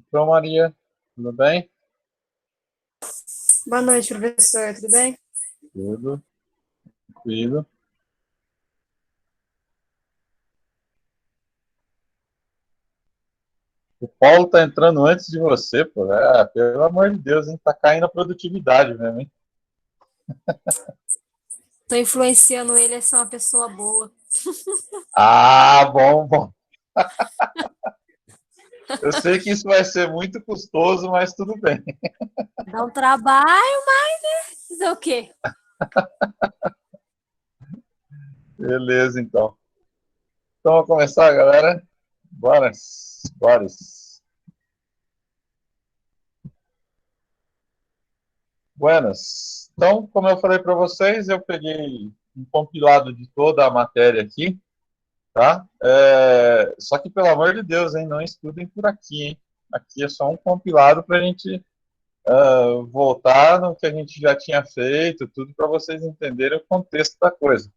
Então, Maria, tudo bem? Boa noite, professor. Tudo bem? Tudo, tranquilo. O Paulo tá entrando antes de você, pô. Pelo amor de Deus, hein? Tá caindo a produtividade mesmo, hein? Tô influenciando ele a ser uma pessoa boa. Ah, bom, bom. Eu sei que isso vai ser muito custoso, mas tudo bem. Dá um trabalho, mas né? Fazer o quê? Beleza, então. Então, vamos começar, galera? Bora, bora. Buenas. Então, como eu falei para vocês, eu peguei um compilado de toda a matéria aqui, tá? Só que, pelo amor de Deus, hein, não estudem por aqui, hein? Aqui é só um compilado para a gente voltar no que a gente já tinha feito, tudo para vocês entenderem o contexto da coisa.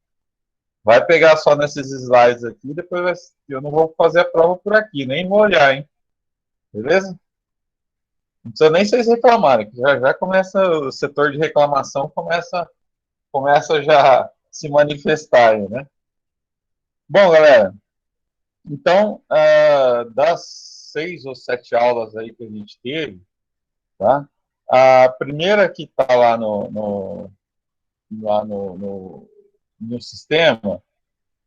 Vai pegar só nesses slides aqui, depois eu não vou fazer a prova por aqui, nem vou olhar, hein? Beleza? Não precisa nem vocês reclamarem, que já começa o setor de reclamação, começa já a se manifestar aí, né? Bom, galera, então, das 6 ou 7 aulas aí que a gente teve, tá? A primeira que está lá no sistema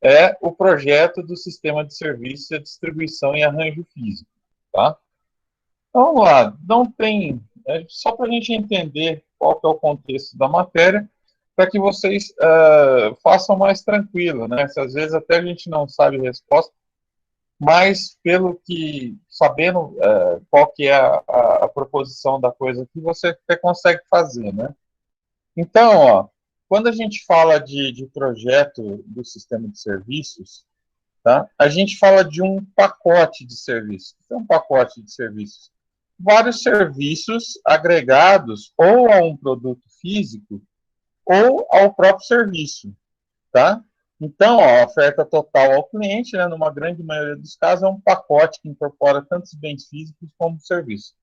é o projeto do sistema de serviço de distribuição e arranjo físico, tá? Então, vamos lá, não tem, só para a gente entender qual que é o contexto da matéria, para que vocês façam mais tranquilo, né? Se às vezes até a gente não sabe a resposta, mas pelo que, sabendo qual que é a proposição da coisa aqui, você até consegue fazer, né? Então, ó, quando a gente fala de projeto do sistema de serviços, tá? A gente fala de um pacote de serviços. É um pacote de serviços. Vários serviços agregados ou a um produto físico ou ao próprio serviço, tá? Então, ó, a oferta total ao cliente, né, numa grande maioria dos casos, é um pacote que incorpora tanto os bens físicos como os serviços.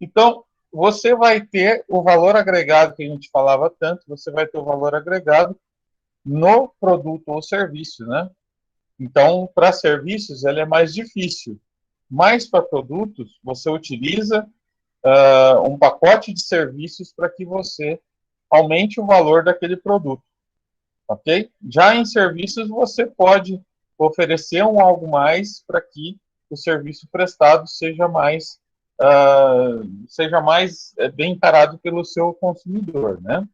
Então, você vai ter o valor agregado que a gente falava tanto, você vai ter o valor agregado no produto ou serviço, né? Então, para serviços, ele é mais difícil. Mas para produtos, você utiliza um pacote de serviços para que você aumente o valor daquele produto, ok? Já em serviços, você pode oferecer algo mais para que o serviço prestado seja mais bem encarado pelo seu consumidor, né?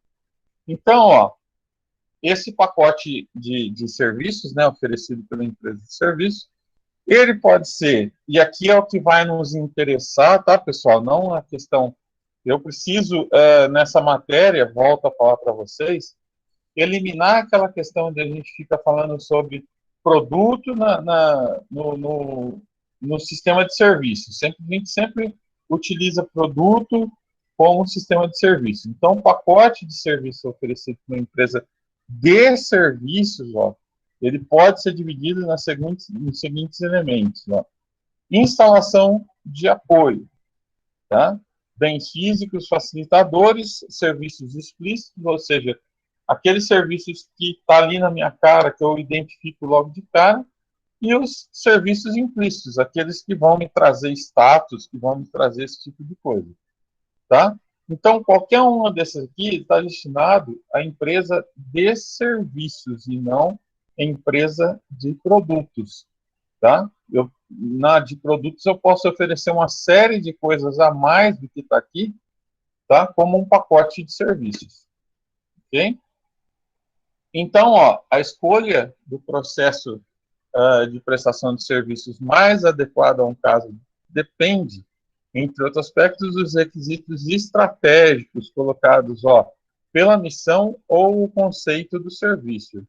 Então, ó, esse pacote de serviços, né, oferecido pela empresa de serviços, ele pode ser, e aqui é o que vai nos interessar, tá, pessoal? Não a questão. Eu preciso, nessa matéria, volto a falar para vocês, eliminar aquela questão de a gente fica falando sobre produto no sistema de serviço. A gente sempre utiliza produto como sistema de serviço. Então, o pacote de serviço oferecido por uma empresa de serviços, ó, ele pode ser dividido nos seguintes elementos. Ó. Instalação de apoio, tá? Bens físicos, facilitadores, serviços explícitos, ou seja, aqueles serviços que está ali na minha cara, que eu identifico logo de cara, e os serviços implícitos, aqueles que vão me trazer status, que vão me trazer esse tipo de coisa, tá? Então, qualquer uma desses aqui está destinado à empresa de serviços e não à empresa de produtos, tá? De produtos eu posso oferecer uma série de coisas a mais do que está aqui, tá? Como um pacote de serviços, ok? Então, ó, a escolha do processo de prestação de serviços mais adequado a um caso depende, entre outros aspectos, dos requisitos estratégicos colocados, ó, pela missão ou o conceito do serviço,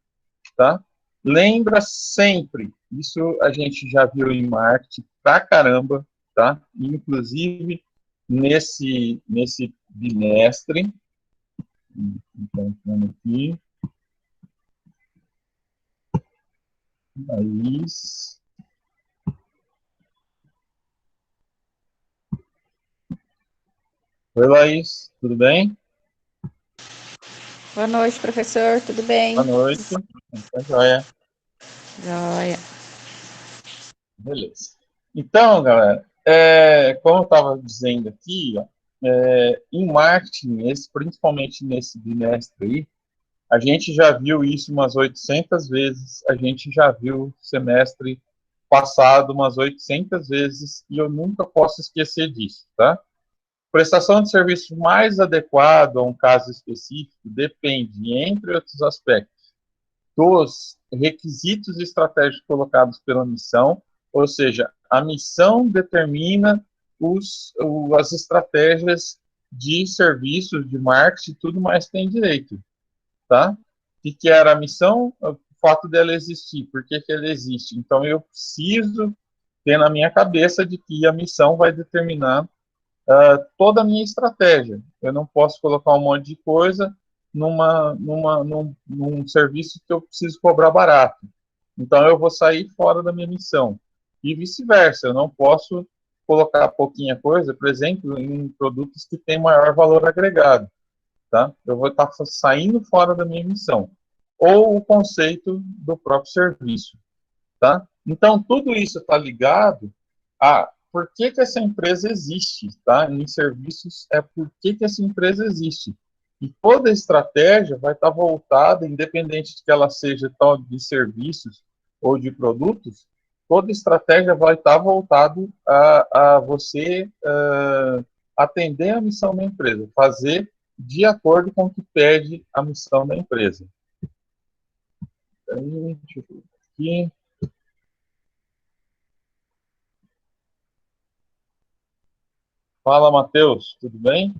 tá? Lembra sempre, isso a gente já viu em marketing pra caramba, tá? Inclusive nesse bimestre, então, aqui, Thaís. Oi, Laís, tudo bem? Boa noite, professor. Tudo bem? Boa noite. Tá joia. Joia. Beleza. Então, galera, como eu estava dizendo aqui, ó, em marketing, principalmente nesse bimestre aí, a gente já viu isso umas 800 vezes, a gente já viu semestre passado umas 800 vezes, e eu nunca posso esquecer disso, tá? Prestação de serviço mais adequado a um caso específico depende, entre outros aspectos, dos requisitos estratégicos colocados pela missão, ou seja, a missão determina as estratégias de serviços, de marketing, tudo mais tem direito, tá? O que era a missão? O fato dela existir. Por que ela existe? Então, eu preciso ter na minha cabeça de que a missão vai determinar toda a minha estratégia. Eu não posso colocar um monte de coisa num serviço que eu preciso cobrar barato. Então, eu vou sair fora da minha missão. E vice-versa, eu não posso colocar pouquinha coisa, por exemplo, em produtos que têm maior valor agregado. Tá? Eu vou estar saindo fora da minha missão. Ou o conceito do próprio serviço. Tá? Então, tudo isso está ligado a por que essa empresa existe, tá? Em serviços é por que essa empresa existe. E toda a estratégia vai estar voltada, independente de que ela seja tal de serviços ou de produtos, toda estratégia vai estar voltada a você atender a missão da empresa, fazer de acordo com o que pede a missão da empresa. Aí, deixa eu ver aqui. Fala, Matheus, tudo bem?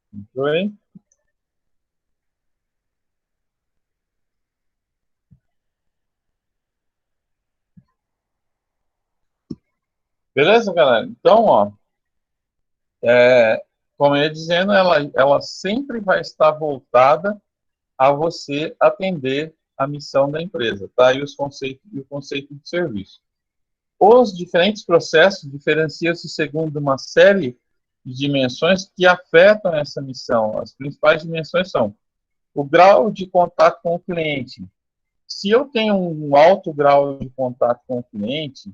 Tudo bem? Beleza, galera? Então, ó, como eu ia dizendo, ela sempre vai estar voltada a você atender a missão da empresa, tá? E o conceito de serviço. Os diferentes processos diferenciam-se segundo uma série de dimensões que afetam essa missão. As principais dimensões são o grau de contato com o cliente. Se eu tenho um alto grau de contato com o cliente,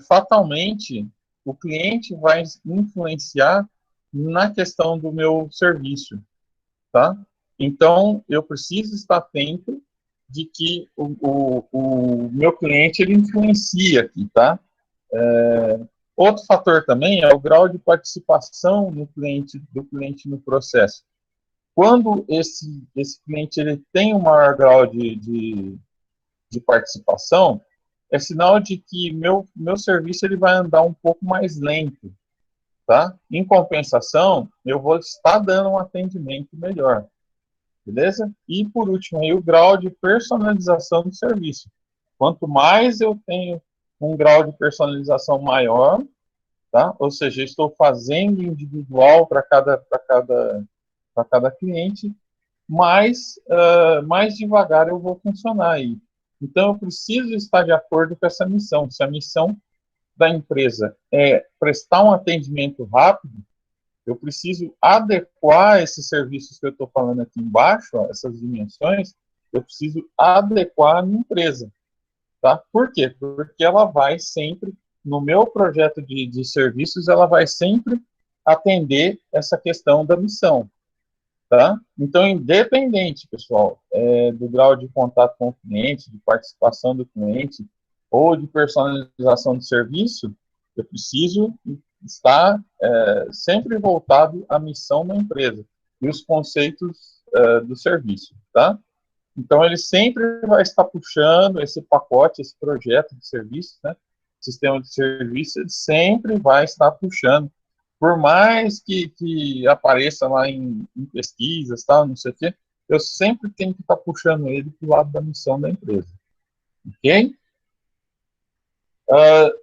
fatalmente o cliente vai influenciar na questão do meu serviço, tá? Então, eu preciso estar atento de que o meu cliente, ele influencia aqui, tá? Outro fator também é o grau de participação do cliente no processo. Quando esse cliente ele tem um maior grau de participação, é sinal de que meu serviço ele vai andar um pouco mais lento, tá? Em compensação, eu vou estar dando um atendimento melhor, beleza? E por último, aí, o grau de personalização do serviço. Quanto mais eu tenho um grau de personalização maior, tá? Ou seja, eu estou fazendo individual para cada cliente, mais devagar eu vou funcionar aí. Então, eu preciso estar de acordo com essa missão. Se a missão da empresa é prestar um atendimento rápido, eu preciso adequar esses serviços que eu estou falando aqui embaixo, ó, essas dimensões, eu preciso adequar a minha empresa. Tá? Por quê? Porque ela vai sempre, no meu projeto de serviços, ela vai sempre atender essa questão da missão. Tá? Então, independente, pessoal, do grau de contato com o cliente, de participação do cliente ou de personalização do serviço, eu preciso estar sempre voltado à missão da empresa e os conceitos do serviço, tá? Então, ele sempre vai estar puxando esse pacote, esse projeto de serviço, né? Sistema de serviço, ele sempre vai estar puxando por mais que apareça lá em pesquisas, tal, não sei o quê, eu sempre tenho que estar puxando ele para o lado da missão da empresa. Ok?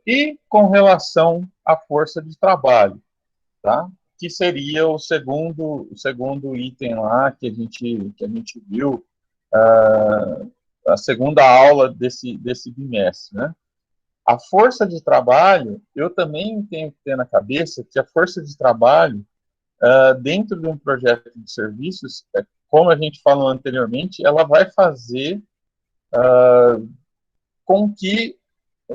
E com relação à força de trabalho, tá? Que seria o segundo item lá que a gente viu, a segunda aula desse bimestre, né? A força de trabalho, eu também tenho que ter na cabeça que a força de trabalho, dentro de um projeto de serviços, como a gente falou anteriormente, ela vai fazer com que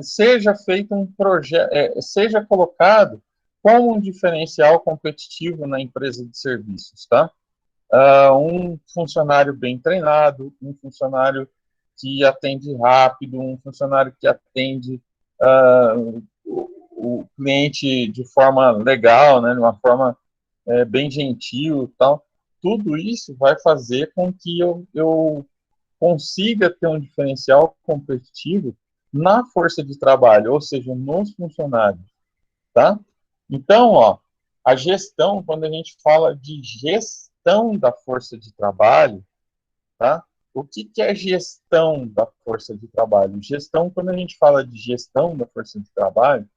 seja feito um projeto, seja colocado como um diferencial competitivo na empresa de serviços, tá? Um funcionário bem treinado, um funcionário que atende rápido, um funcionário que atende o cliente de forma legal, né, de uma forma bem gentil, tal. Tudo isso vai fazer com que eu consiga ter um diferencial competitivo na força de trabalho, ou seja, nos funcionários, tá? Então, ó, a gestão, quando a gente fala de gestão da força de trabalho, tá? O que é gestão da força de trabalho? Gestão, quando a gente fala de gestão da força de trabalho,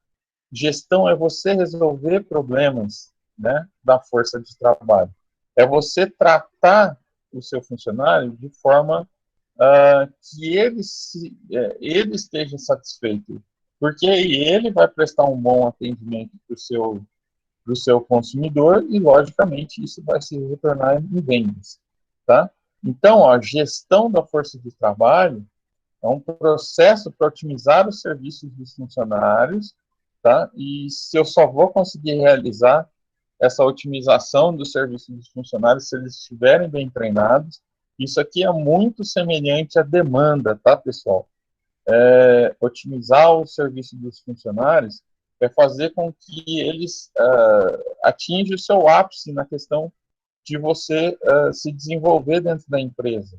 gestão é você resolver problemas, né, da força de trabalho. É você tratar o seu funcionário de forma que ele esteja satisfeito, porque ele vai prestar um bom atendimento para o seu consumidor e, logicamente, isso vai se retornar em vendas, tá? Então, a gestão da força de trabalho é um processo para otimizar os serviços dos funcionários, tá? E se eu só vou conseguir realizar essa otimização dos serviços dos funcionários se eles estiverem bem treinados. Isso aqui é muito semelhante à demanda, tá, pessoal? Otimizar o serviço dos funcionários é fazer com que eles atinjam o seu ápice na questão de você se desenvolver dentro da empresa,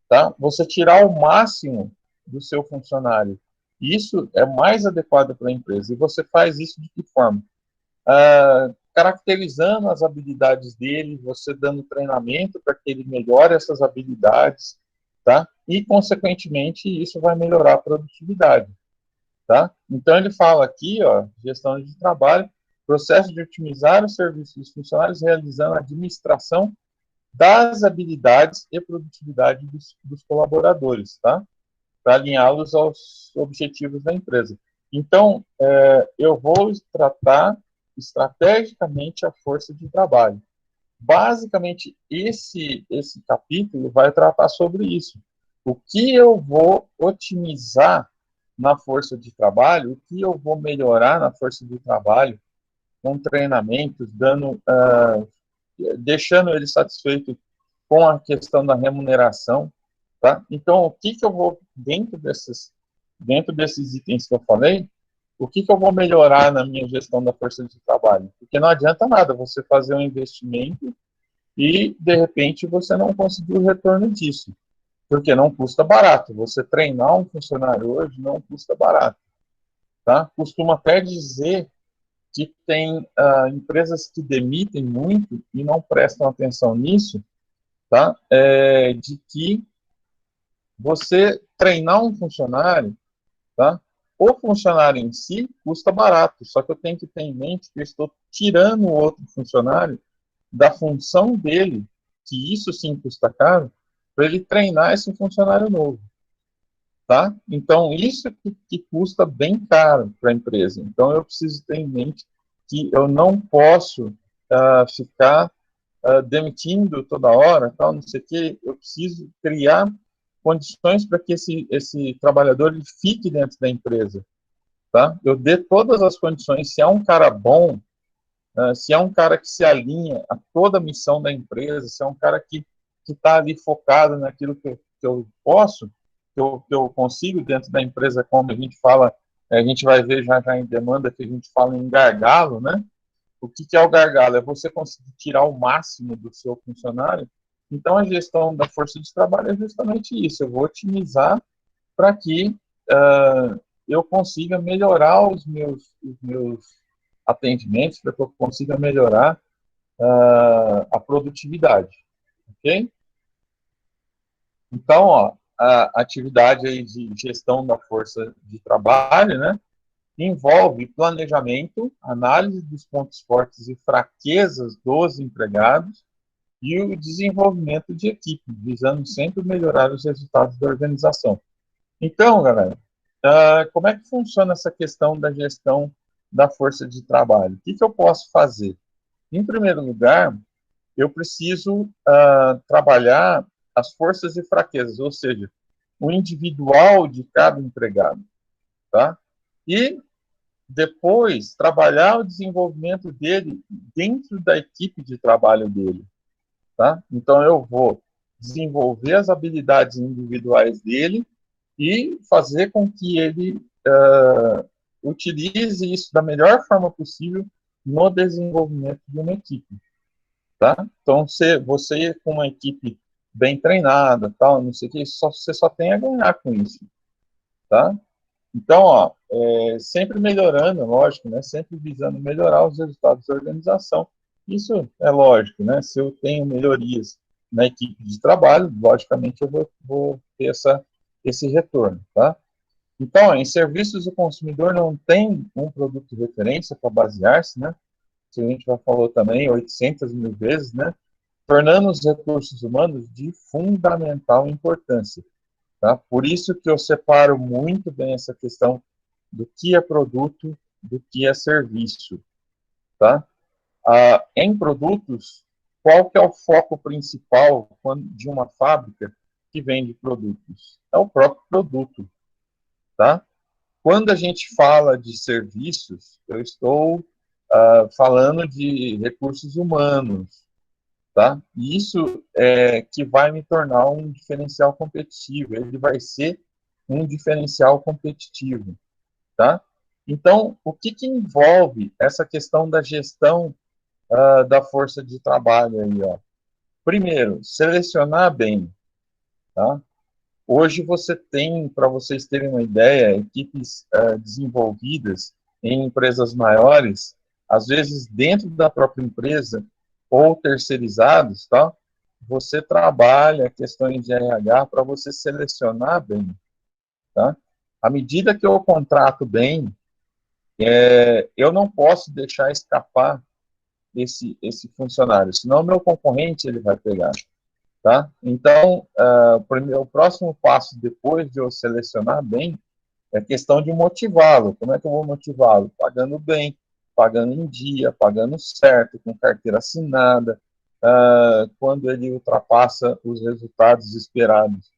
tá? Você tirar o máximo do seu funcionário. Isso é mais adequado para a empresa. E você faz isso de que forma? Caracterizando as habilidades dele, você dando treinamento para que ele melhore essas habilidades, tá? E, consequentemente, isso vai melhorar a produtividade, tá? Então, ele fala aqui, ó, gestão de trabalho, processo de otimizar os serviços dos funcionários, realizando a administração das habilidades e produtividade dos colaboradores, tá? Para alinhá-los aos objetivos da empresa. Então, eu vou tratar estrategicamente a força de trabalho. Basicamente, esse capítulo vai tratar sobre isso. O que eu vou otimizar na força de trabalho, o que eu vou melhorar na força de trabalho, com treinamentos, deixando ele satisfeito com a questão da remuneração, tá? Então, o que eu vou, dentro desses itens que eu falei, o que eu vou melhorar na minha gestão da força de trabalho? Porque não adianta nada você fazer um investimento e, de repente, você não conseguir o retorno disso. Porque não custa barato. Você treinar um funcionário hoje não custa barato. Tá? Costumo até dizer que tem empresas que demitem muito e não prestam atenção nisso, tá? De que você treinar um funcionário, tá? O funcionário em si custa barato, só que eu tenho que ter em mente que eu estou tirando o outro funcionário da função dele, que isso sim custa caro, para ele treinar esse funcionário novo, tá? Então, isso que custa bem caro para a empresa. Então, eu preciso ter em mente que eu não posso ficar demitindo toda hora, tal, não sei o quê. Eu preciso criar condições para que esse trabalhador ele fique dentro da empresa, tá? Eu dê todas as condições. Se é um cara bom, se é um cara que se alinha a toda a missão da empresa, se é um cara que está ali focado naquilo que eu posso, que eu consigo dentro da empresa, como a gente fala, a gente vai ver já em demanda que a gente fala em gargalo, né? O que é o gargalo? É você conseguir tirar o máximo do seu funcionário. Então, a gestão da força de trabalho é justamente isso. Eu vou otimizar para que eu consiga melhorar os meus atendimentos, para que eu consiga melhorar a produtividade. Ok? Então, ó, a atividade aí de gestão da força de trabalho, né, envolve planejamento, análise dos pontos fortes e fraquezas dos empregados e o desenvolvimento de equipe, visando sempre melhorar os resultados da organização. Então, galera, como é que funciona essa questão da gestão da força de trabalho? O que eu posso fazer? Em primeiro lugar, eu preciso trabalhar as forças e fraquezas, ou seja, o individual de cada empregado, tá? E depois trabalhar o desenvolvimento dele dentro da equipe de trabalho dele, tá? Então eu vou desenvolver as habilidades individuais dele e fazer com que ele utilize isso da melhor forma possível no desenvolvimento de uma equipe, tá? Então, você com uma equipe bem treinada, tal, não sei o que, você só tem a ganhar com isso, tá? Então, ó, sempre melhorando, lógico, né? Sempre visando melhorar os resultados da organização. Isso é lógico, né? Se eu tenho melhorias na equipe de trabalho, logicamente eu vou ter esse retorno, tá? Então, em serviços, o consumidor não tem um produto de referência para basear-se, né? Isso a gente já falou também 800 mil vezes, né? Tornando os recursos humanos de fundamental importância. Tá? Por isso que eu separo muito bem essa questão do que é produto, do que é serviço. Tá? Em produtos, qual que é o foco principal de uma fábrica que vende produtos? É o próprio produto. Tá? Quando a gente fala de serviços, eu estou falando de recursos humanos, tá? E isso é que vai me tornar um diferencial competitivo. Ele vai ser um diferencial competitivo, tá? Então, o que envolve essa questão da gestão da força de trabalho aí, ó? Primeiro, selecionar bem, tá? Hoje você tem, para vocês terem uma ideia, equipes desenvolvidas em empresas maiores, às vezes dentro da própria empresa ou terceirizados, tá? Você trabalha questões de RH para você selecionar bem, tá? À medida que eu contrato bem, eu não posso deixar escapar esse funcionário, senão meu concorrente ele vai pegar. Tá? Então, o próximo passo, depois de eu selecionar bem, é questão de motivá-lo. Como é que eu vou motivá-lo? Pagando bem, pagando em dia, pagando certo, com carteira assinada, quando ele ultrapassa os resultados esperados,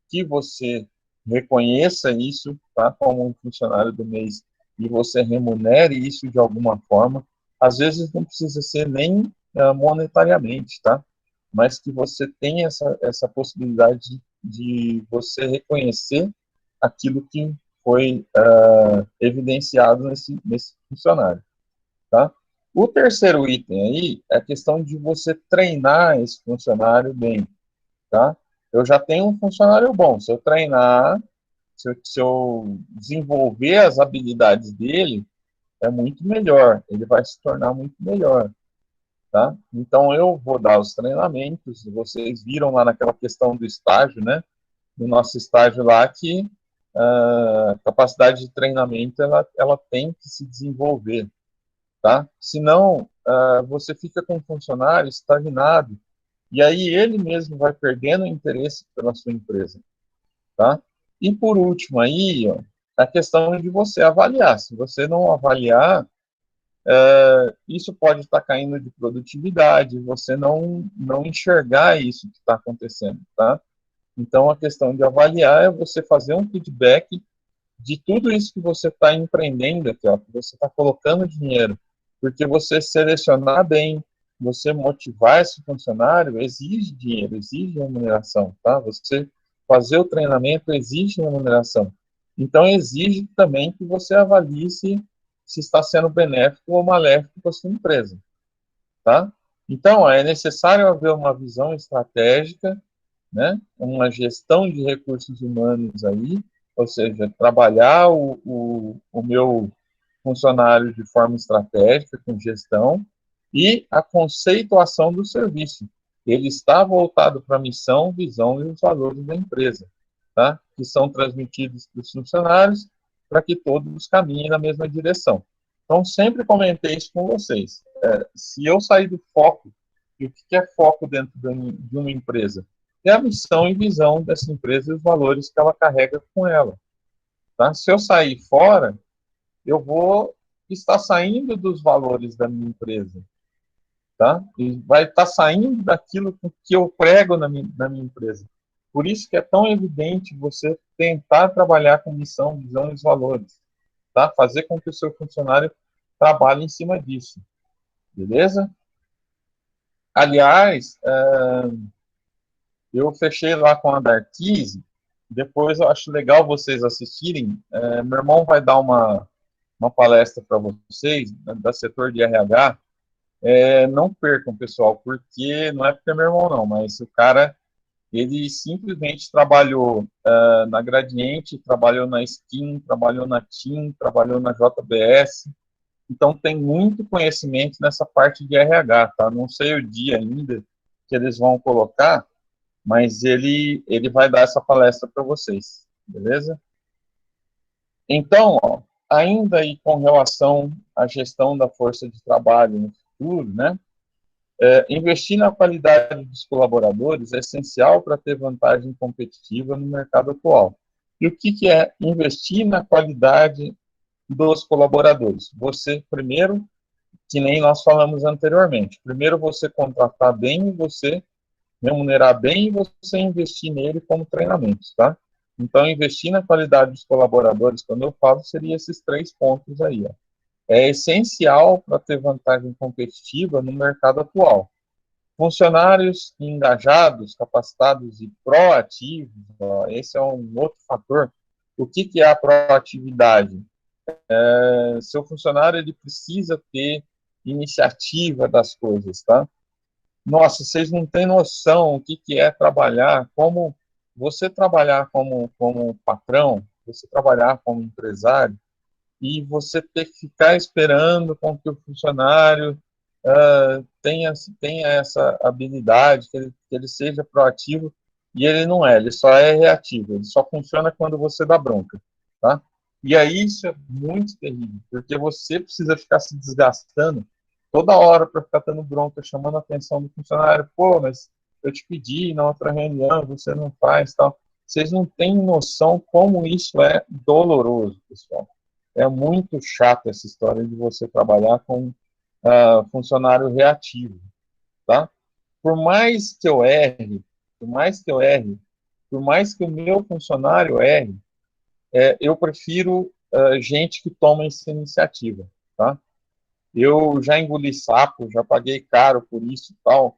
que você reconheça isso, tá, como um funcionário do mês e você remunere isso de alguma forma. Às vezes não precisa ser nem monetariamente, tá? Mas que você tenha essa possibilidade de você reconhecer aquilo que foi evidenciado nesse funcionário, tá? O terceiro item aí é a questão de você treinar esse funcionário bem, tá? Eu já tenho um funcionário bom, se eu treinar, se eu desenvolver as habilidades dele, é muito melhor, ele vai se tornar muito melhor, tá? Então, eu vou dar os treinamentos, vocês viram lá naquela questão do estágio, né? No nosso estágio lá, que a capacidade de treinamento, ela tem que se desenvolver, tá? Senão, você fica com um funcionário estagnado, e aí ele mesmo vai perdendo o interesse pela sua empresa, tá? E por último aí, ó, a questão de você avaliar. Se você não avaliar, isso pode estar caindo de produtividade, você não enxergar isso que está acontecendo, tá? Então, a questão de avaliar é você fazer um feedback de tudo isso que você está empreendendo aqui, ó, que você está colocando dinheiro, porque você selecionar bem, você motivar esse funcionário, exige dinheiro, exige remuneração, tá? Você fazer o treinamento exige remuneração. Então, exige também que você avalie se está sendo benéfico ou maléfico para a sua empresa, tá? Então, é necessário haver uma visão estratégica, né? Uma gestão de recursos humanos aí, ou seja, trabalhar o meu funcionário de forma estratégica, com gestão, e a conceituação do serviço. Ele está voltado para a missão, visão e os valores da empresa, tá? Que são transmitidos para os funcionários para que todos caminhem na mesma direção. Então, sempre comentei isso com vocês. Se eu sair do foco, e o que é foco dentro de uma empresa? É a missão e visão dessa empresa e os valores que ela carrega com ela. tá? Se eu sair fora, eu vou estar saindo dos valores da minha empresa, tá? E vai estar saindo daquilo que eu prego na minha empresa. Por isso que é tão evidente você tentar trabalhar com missão, visão e os valores, tá? Fazer com que o seu funcionário trabalhe em cima disso, beleza? Aliás, eu fechei lá com a Darkise, depois eu acho legal vocês assistirem. Meu irmão vai dar uma palestra para vocês, da setor de RH. Não percam, pessoal, porque não é porque é meu irmão, não, mas o cara, ele simplesmente trabalhou na Gradiente, trabalhou na Skin, trabalhou na TIM, trabalhou na JBS, então tem muito conhecimento nessa parte de RH, tá? Não sei o dia ainda que eles vão colocar, mas ele vai dar essa palestra para vocês, beleza? Então, ó, ainda aí com relação à gestão da força de trabalho no futuro, né? Investir na qualidade dos colaboradores é essencial para ter vantagem competitiva no mercado atual. E o que é investir na qualidade dos colaboradores? Você, primeiro, que nem nós falamos anteriormente, primeiro você contratar bem, você remunerar bem e você investir nele como treinamento, tá? Então, investir na qualidade dos colaboradores, quando eu falo, seria esses 3 pontos aí, ó. É essencial para ter vantagem competitiva no mercado atual. Funcionários engajados, capacitados e proativos, ó, esse é um outro fator. O que é a proatividade? Seu funcionário ele precisa ter iniciativa das coisas, tá? Nossa, vocês não têm noção o que é trabalhar, como você trabalhar como patrão, você trabalhar como empresário, e você ter que ficar esperando com que o funcionário tenha essa habilidade, que ele seja proativo, e ele não é, ele só é reativo, ele só funciona quando você dá bronca, tá? E aí isso é muito terrível, porque você precisa ficar se desgastando toda hora para ficar dando bronca, chamando a atenção do funcionário, pô, mas eu te pedi na outra reunião, você não faz, tal. Vocês não têm noção como isso é doloroso, pessoal. É muito chato essa história de você trabalhar com funcionário reativo, tá? Por mais que eu erre, por mais que eu erre, por mais que o meu funcionário erre, eu prefiro gente que toma essa iniciativa, tá? Eu já engoli sapo, já paguei caro por isso e tal,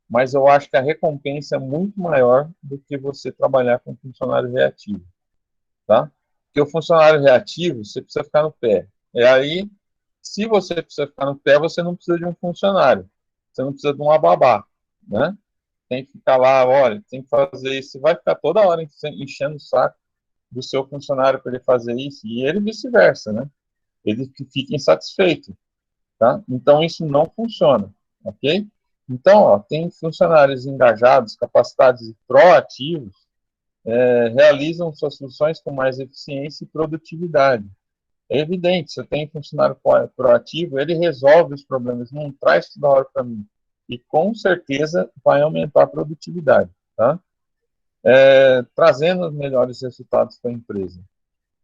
mas eu acho que a recompensa é muito maior do que você trabalhar com funcionário reativo, tá? Porque o funcionário reativo, você precisa ficar no pé. E aí, se você precisa ficar no pé, você não precisa de um funcionário, você não precisa de uma babá, né? Tem que ficar lá, olha, tem que fazer isso, você vai ficar toda hora enchendo o saco do seu funcionário para ele fazer isso, e ele vice-versa, né? Ele fica insatisfeito, tá? Então, isso não funciona, ok? Então, ó, tem funcionários engajados, capacitados e proativos, realizam suas funções com mais eficiência e produtividade. É evidente, se eu tenho funcionário proativo, ele resolve os problemas, não traz toda hora para mim. E com certeza vai aumentar a produtividade, tá? Trazendo os melhores resultados para a empresa.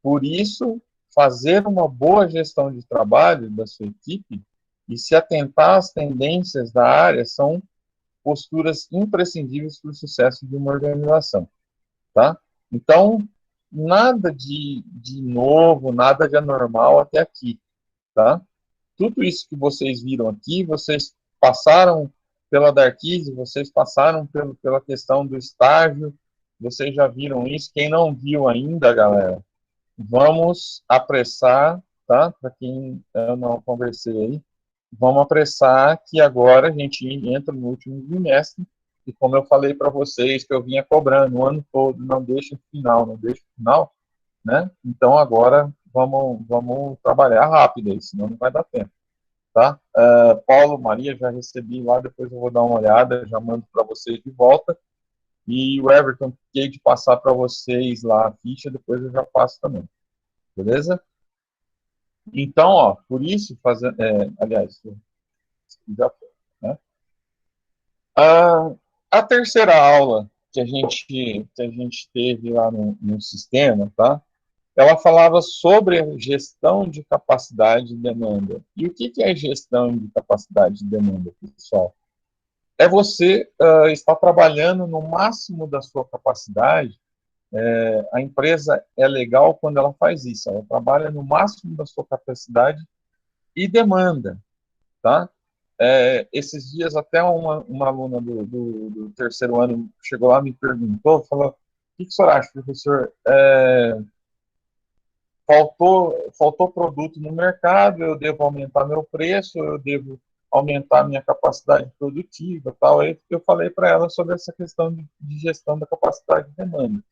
Por isso, fazer uma boa gestão de trabalho da sua equipe e se atentar às tendências da área são posturas imprescindíveis para o sucesso de uma organização, tá? Então, nada de novo, nada de anormal até aqui, tá? Tudo isso que vocês viram aqui, vocês passaram pela Darkise, vocês passaram pela questão do estágio, vocês já viram isso. Quem não viu ainda, galera, vamos apressar, tá? Para quem eu não conversei aí, vamos apressar que agora a gente entra no último bimestre e como eu falei para vocês que eu vinha cobrando o ano todo, não deixa o final, não deixa o final, né? Então agora vamos trabalhar rápido aí, senão não vai dar tempo, tá? Paulo, Maria, já recebi lá, depois eu vou dar uma olhada, já mando para vocês de volta. E o Everton, fiquei de passar para vocês lá a ficha, depois eu já passo também. Beleza? Então, ó, por isso, aliás, já foi, né? A terceira aula que a gente teve lá no sistema, tá? ela falava sobre a gestão de capacidade e demanda. E o que é gestão de capacidade e demanda, pessoal? É você estar trabalhando no máximo da sua capacidade. A empresa é legal quando ela faz isso, ela trabalha no máximo da sua capacidade e demanda, tá? Esses dias até uma aluna do terceiro ano chegou lá e me perguntou, falou, o que o senhor acha, professor? Faltou produto no mercado, eu devo aumentar meu preço, eu devo aumentar minha capacidade produtiva, tal. Aí eu falei para ela sobre essa questão de gestão da capacidade de demanda.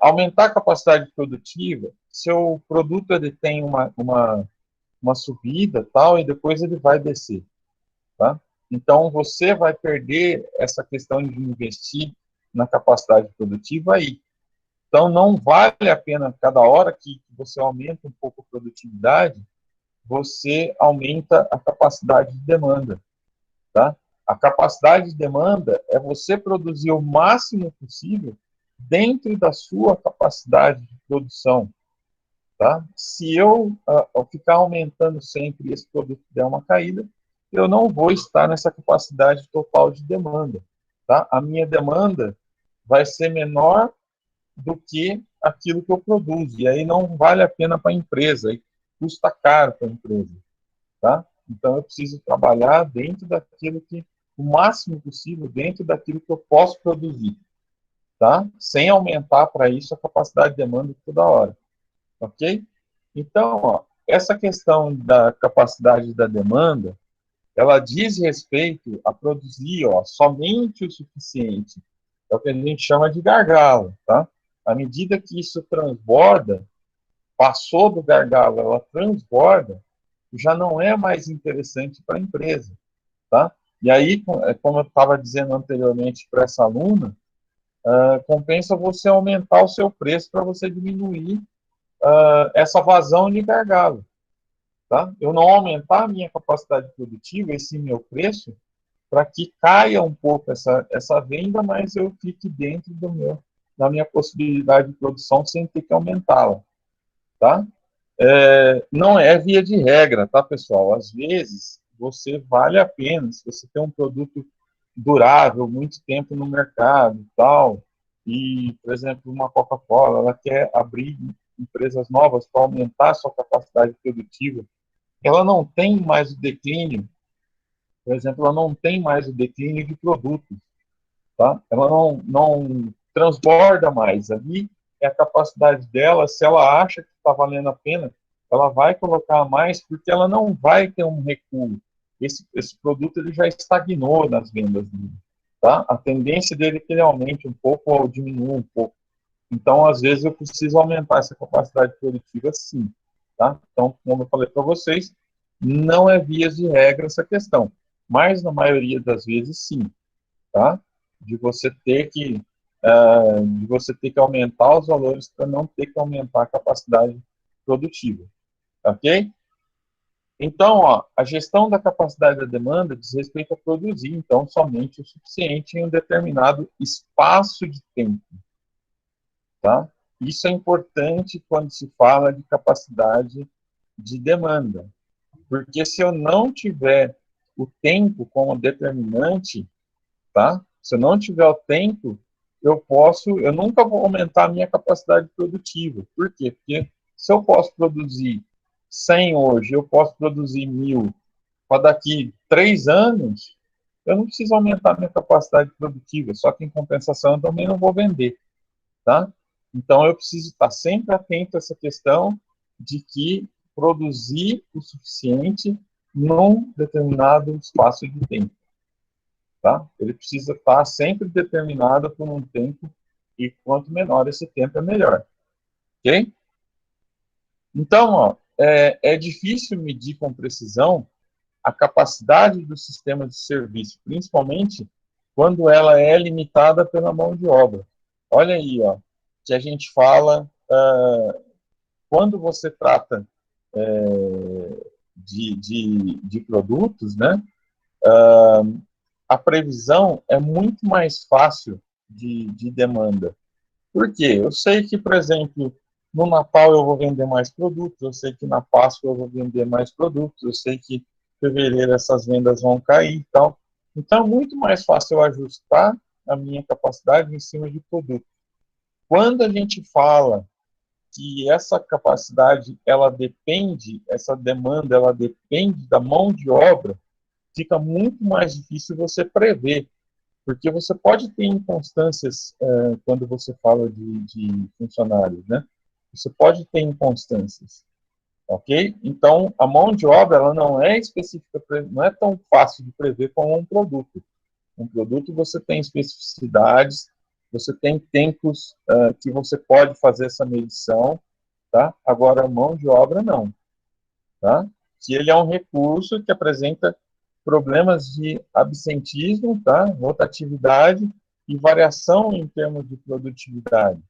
Aumentar a capacidade produtiva, seu produto ele tem uma subida, tal, e depois ele vai descer, tá? Então, você vai perder essa questão de investir na capacidade produtiva aí. Então, não vale a pena, cada hora que você aumenta um pouco a produtividade, você aumenta a capacidade de demanda, tá? A capacidade de demanda é você produzir o máximo possível dentro da sua capacidade de produção, tá? Se eu ficar aumentando sempre e esse produto der uma caída, eu não vou estar nessa capacidade total de demanda, tá? A minha demanda vai ser menor do que aquilo que eu produzo. E aí não vale a pena para a empresa, aí custa caro para a empresa, tá? Então eu preciso trabalhar dentro daquilo que, o máximo possível, dentro daquilo que eu posso produzir, tá? Sem aumentar para isso a capacidade de demanda toda hora, ok? Então, ó, essa questão da capacidade da demanda, ela diz respeito a produzir, ó, somente o suficiente. É o que a gente chama de gargalo, tá? À medida que isso transborda, passou do gargalo, ela transborda, já não é mais interessante para a empresa, tá? E aí, como eu estava dizendo anteriormente para essa aluna, compensa você aumentar o seu preço para você diminuir essa vazão de gargalo, tá? Eu não aumentar a minha capacidade produtiva, esse meu preço, para que caia um pouco essa venda, mas eu fique dentro da minha possibilidade de produção sem ter que aumentá-la, tá? Não é via de regra, tá, pessoal? Às vezes, você vale a pena, se você tem um produto durável, muito tempo no mercado e tal, e, por exemplo, uma Coca-Cola, ela quer abrir empresas novas para aumentar a sua capacidade produtiva, ela não tem mais o declínio, por exemplo, ela não tem mais o declínio de produtos, tá? Ela não transborda mais. Ali é a capacidade dela, se ela acha que está valendo a pena, ela vai colocar mais, porque ela não vai ter um recuo. Esse produto ele já estagnou nas vendas dele, tá? A tendência dele é que ele aumente um pouco ou diminua um pouco. Então, às vezes, eu preciso aumentar essa capacidade produtiva, sim, tá? Então, como eu falei para vocês, não é vias de regra essa questão, mas na maioria das vezes, sim, tá? De você ter que aumentar os valores para não ter que aumentar a capacidade produtiva, ok? Então, ó, a gestão da capacidade da demanda diz respeito a produzir, então, somente o suficiente em um determinado espaço de tempo, tá? Isso é importante quando se fala de capacidade de demanda, porque se eu não tiver o tempo como determinante, tá? Se eu não tiver o tempo, eu nunca vou aumentar a minha capacidade produtiva. Por quê? Porque se eu posso produzir 100 hoje, eu posso produzir 1000 para daqui 3 anos, eu não preciso aumentar a minha capacidade produtiva, só que em compensação eu também não vou vender, tá? Então eu preciso estar sempre atento a essa questão de que produzir o suficiente num determinado espaço de tempo. Tá? Ele precisa estar sempre determinado por um tempo e quanto menor esse tempo é melhor, ok? Então, ó, é difícil medir com precisão a capacidade do sistema de serviço, principalmente quando ela é limitada pela mão de obra. Olha aí, ó, que a gente fala quando você trata de produtos, né? A previsão é muito mais fácil de demanda. Por quê? Eu sei que, por exemplo, no Natal eu vou vender mais produtos, eu sei que na Páscoa eu vou vender mais produtos, eu sei que em fevereiro essas vendas vão cair e tal. Então, é muito mais fácil eu ajustar a minha capacidade em cima de produto. Quando a gente fala que essa capacidade, ela depende, essa demanda, ela depende da mão de obra, fica muito mais difícil você prever, porque você pode ter inconstâncias quando você fala de funcionários, né? Você pode ter inconstâncias, ok? Então, a mão de obra, ela não é específica, não é tão fácil de prever como um produto. Um produto você tem especificidades, você tem tempos que você pode fazer essa medição, tá? Agora, a mão de obra, não, tá? Se ele é um recurso que apresenta problemas de absentismo, tá? Rotatividade e variação em termos de produtividade,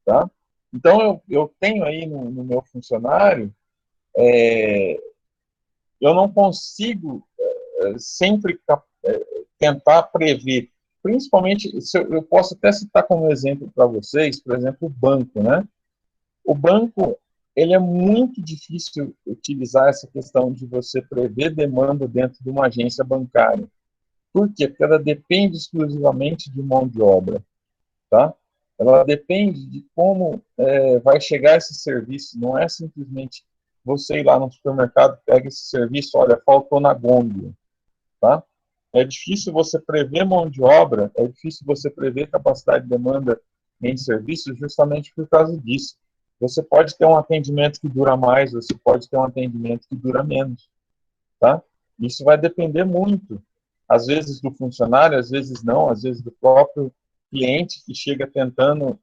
tá? Então, eu tenho aí no meu funcionário, eu não consigo sempre tentar prever, principalmente, se eu posso até citar como exemplo para vocês, por exemplo, o banco, né? O banco, ele é muito difícil utilizar essa questão de você prever demanda dentro de uma agência bancária. Por quê? Porque ela depende exclusivamente de mão de obra, tá? Ela depende de como vai chegar esse serviço. Não é simplesmente você ir lá no supermercado, pega esse serviço, olha, faltou na gôndola, tá? É difícil você prever mão de obra, é difícil você prever capacidade de demanda em serviços justamente por causa disso. Você pode ter um atendimento que dura mais, você pode ter um atendimento que dura menos, tá? Isso vai depender muito, às vezes do funcionário, às vezes não, às vezes do próprio cliente que chega tentando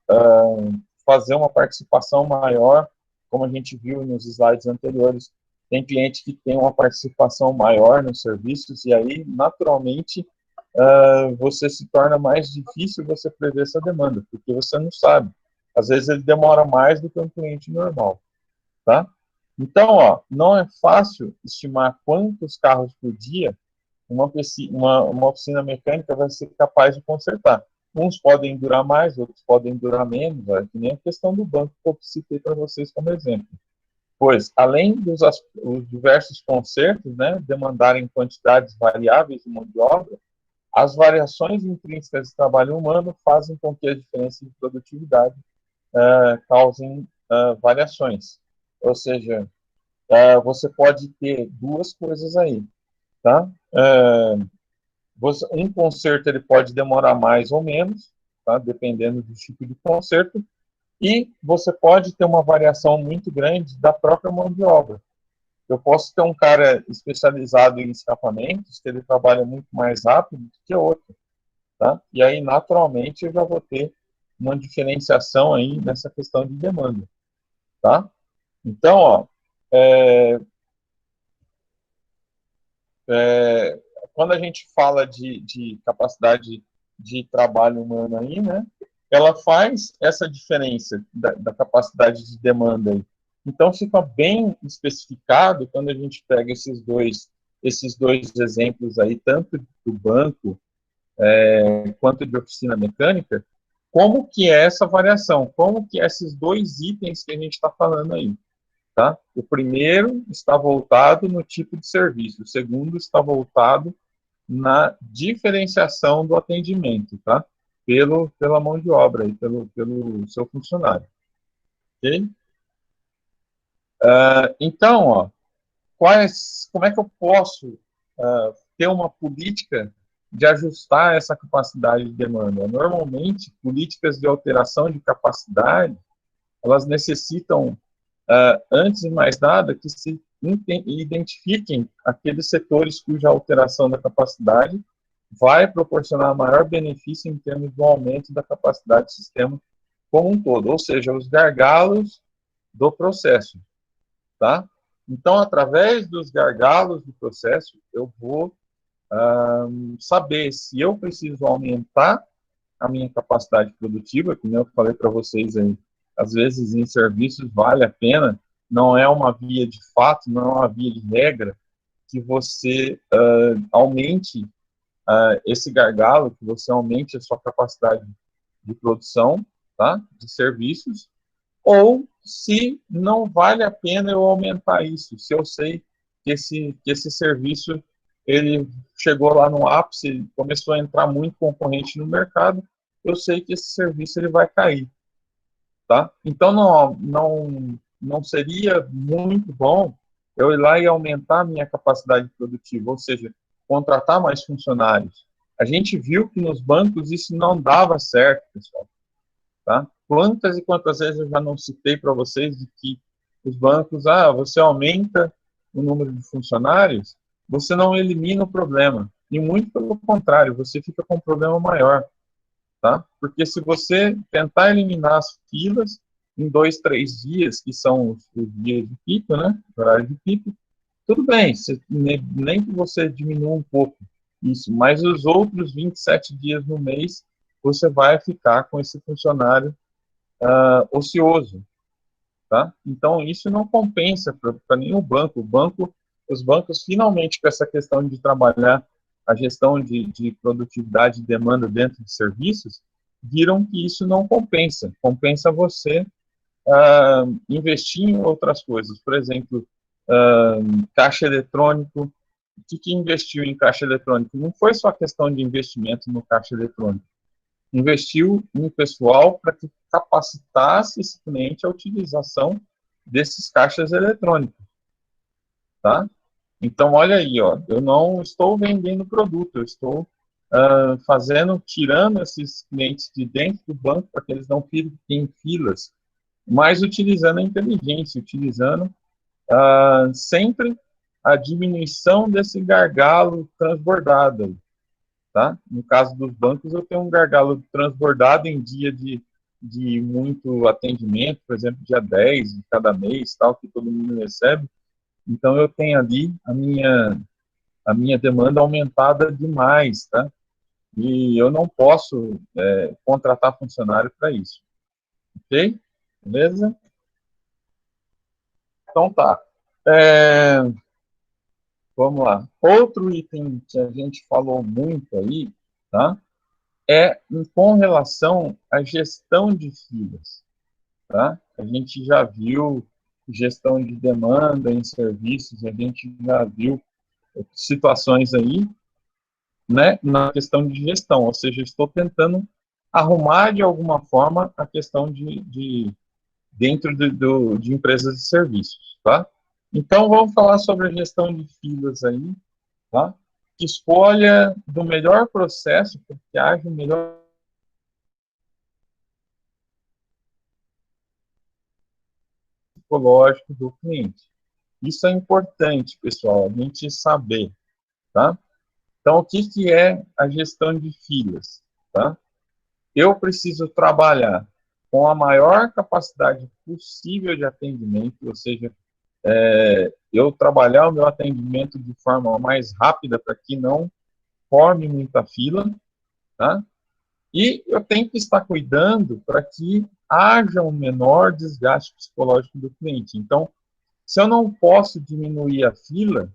fazer uma participação maior, como a gente viu nos slides anteriores. Tem cliente que tem uma participação maior nos serviços e aí, naturalmente, você se torna mais difícil você prever essa demanda, porque você não sabe. Às vezes ele demora mais do que um cliente normal, tá? Então, ó, não é fácil estimar quantos carros por dia uma oficina mecânica vai ser capaz de consertar. Uns podem durar mais, outros podem durar menos, que nem a questão do banco que eu citei para vocês como exemplo. Pois, além dos os diversos consertos, né, demandarem quantidades variáveis de mão de obra, as variações intrínsecas do trabalho humano fazem com que a diferença de produtividade causem variações. Ou seja, você pode ter duas coisas aí, tá? Um conserto ele pode demorar mais ou menos, tá? Dependendo do tipo de conserto, e você pode ter uma variação muito grande da própria mão de obra. Eu posso ter um cara especializado em escapamentos, que ele trabalha muito mais rápido do que outro, tá? E aí, naturalmente, eu já vou ter uma diferenciação aí nessa questão de demanda, tá? Então, ó, quando a gente fala de capacidade de trabalho humano aí, né, ela faz essa diferença da capacidade de demanda aí. Então, fica bem especificado quando a gente pega esses dois exemplos aí, tanto do banco quanto de oficina mecânica, como que é essa variação, como que é esses dois itens que a gente está falando aí. Tá? O primeiro está voltado no tipo de serviço, o segundo está voltado na diferenciação do atendimento, tá? Pela mão de obra, e pelo seu funcionário. Ok? Então, ó, como é que eu posso ter uma política de ajustar essa capacidade de demanda? Normalmente, políticas de alteração de capacidade, elas necessitam, antes de mais nada, que se identifiquem aqueles setores cuja alteração da capacidade vai proporcionar maior benefício em termos do aumento da capacidade do sistema como um todo, ou seja, os gargalos do processo, tá? Então, através dos gargalos do processo, eu vou saber se eu preciso aumentar a minha capacidade produtiva, como eu falei para vocês aí, às vezes em serviços vale a pena, não é uma via de fato, não é uma via de regra, que você aumente esse gargalo, que você aumente a sua capacidade de produção, tá? De serviços, ou se não vale a pena eu aumentar isso, se eu sei que esse serviço ele chegou lá no ápice, começou a entrar muito concorrente no mercado, eu sei que esse serviço ele vai cair, tá? Então não seria muito bom eu ir lá e aumentar a minha capacidade produtiva, ou seja, contratar mais funcionários. A gente viu que nos bancos isso não dava certo, pessoal. Tá? Quantas e quantas vezes eu já não citei para vocês de que os bancos, você aumenta o número de funcionários, você não elimina o problema. E muito pelo contrário, você fica com um problema maior. Tá? Porque se você tentar eliminar as filas em 2, 3 dias, que são os dias de pico, né? Horário de pico, tudo bem, nem que você diminua um pouco isso, mas os outros 27 dias no mês, você vai ficar com esse funcionário ocioso, tá? Então, isso não compensa para nenhum banco. Os bancos, finalmente, com essa questão de trabalhar a gestão de produtividade e demanda dentro de serviços, viram que isso não compensa. Compensa você investir em outras coisas. Por exemplo, caixa eletrônico. O que investiu em caixa eletrônico? Não foi só questão de investimento no caixa eletrônico. Investiu em pessoal para que capacitasse esse cliente a utilização desses caixas eletrônicos, tá? Então, olha aí, ó, eu não estou vendendo produto, eu estou tirando esses clientes de dentro do banco para que eles não fiquem em filas, mas utilizando a inteligência, utilizando sempre a diminuição desse gargalo transbordado. Tá? No caso dos bancos, eu tenho um gargalo transbordado em dia de muito atendimento, por exemplo, dia 10 de cada mês, tal, que todo mundo recebe. Então, eu tenho ali a minha demanda aumentada demais, tá? E eu não posso contratar funcionário para isso. Ok? Beleza? Então, tá. Vamos lá. Outro item que a gente falou muito aí, tá? Com relação à gestão de filas, tá? A gente já viu gestão de demanda em serviços, a gente já viu situações aí, né, na questão de gestão, ou seja, estou tentando arrumar de alguma forma a questão dentro de empresas de serviços, tá? Então, vamos falar sobre a gestão de filas aí, tá? Escolha do melhor processo para que haja o melhor psicológico do cliente. Isso é importante, pessoal, a gente saber, tá? Então, o que é a gestão de filas, tá? Eu preciso trabalhar com a maior capacidade possível de atendimento, ou seja, eu trabalhar o meu atendimento de forma mais rápida para que não forme muita fila, tá? E eu tenho que estar cuidando para que haja um menor desgaste psicológico do cliente. Então, se eu não posso diminuir a fila,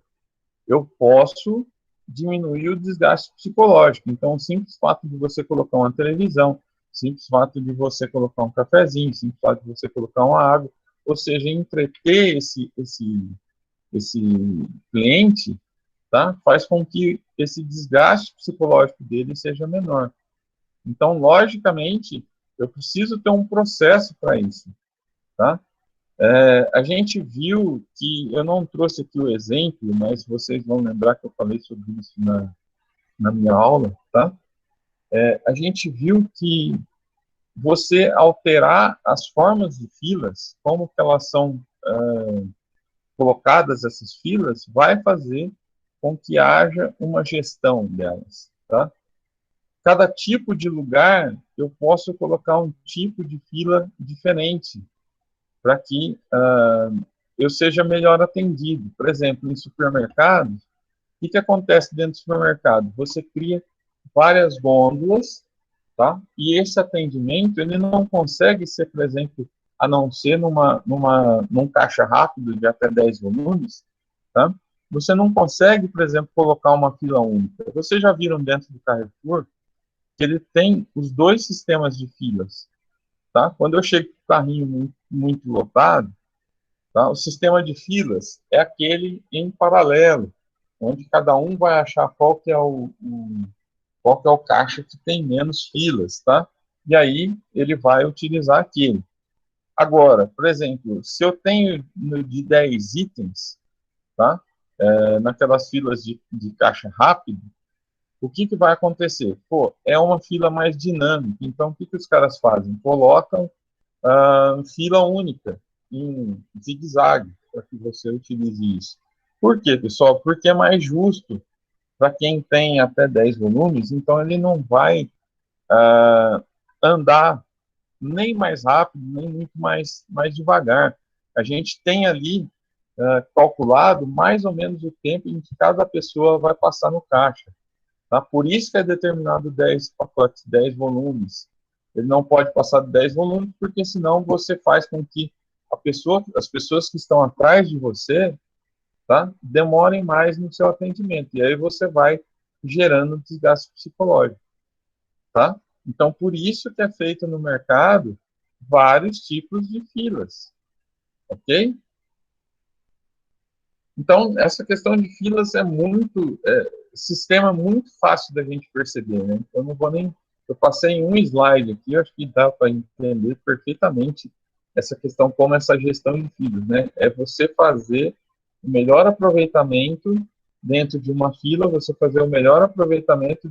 eu posso diminuir o desgaste psicológico. Então, o simples fato de você colocar uma televisão, o simples fato de você colocar um cafezinho, o simples fato de você colocar uma água, ou seja, entreter esse cliente, tá? Faz com que esse desgaste psicológico dele seja menor. Então, logicamente, eu preciso ter um processo para isso, tá? A gente viu que, eu não trouxe aqui o exemplo, mas vocês vão lembrar que eu falei sobre isso na minha aula, tá? A gente viu que você alterar as formas de filas, como que elas são colocadas, essas filas, vai fazer com que haja uma gestão delas, tá? Cada tipo de lugar, eu posso colocar um tipo de fila diferente, para que eu seja melhor atendido. Por exemplo, em supermercados, o que acontece dentro do supermercado? Você cria várias gôndolas, tá? E esse atendimento, ele não consegue ser, por exemplo, a não ser num caixa rápido de até 10 volumes, tá? Você não consegue, por exemplo, colocar uma fila única. Vocês já viram dentro do Carrefour que ele tem os dois sistemas de filas, tá? Quando eu chego com o carrinho muito lotado, tá? O sistema de filas é aquele em paralelo, onde cada um vai achar qual que é o caixa que tem menos filas, tá? E aí ele vai utilizar aquele. Agora, por exemplo, se eu tenho de 10 itens, tá? Naquelas filas de caixa rápido, o que, que vai acontecer? Pô, é uma fila mais dinâmica. Então, o que, que os caras fazem? Colocam fila única, em zigue-zague, para que você utilize isso. Por quê, pessoal? Porque é mais justo para quem tem até 10 volumes, então ele não vai andar nem mais rápido, nem muito mais devagar. A gente tem ali calculado mais ou menos o tempo em que cada pessoa vai passar no caixa. Tá? Por isso que é determinado 10 pacotes, 10 volumes. Ele não pode passar de 10 volumes, porque senão você faz com que as pessoas que estão atrás de você, tá, demorem mais no seu atendimento. E aí você vai gerando desgaste psicológico. Tá? Então, por isso que é feito no mercado vários tipos de filas. Ok? Então, essa questão de filas sistema muito fácil da gente perceber, né? Eu não vou nem, eu passei em um slide aqui, eu acho que dá para entender perfeitamente essa questão, como essa gestão de filas, né? É você fazer o melhor aproveitamento dentro de uma fila, você fazer o melhor aproveitamento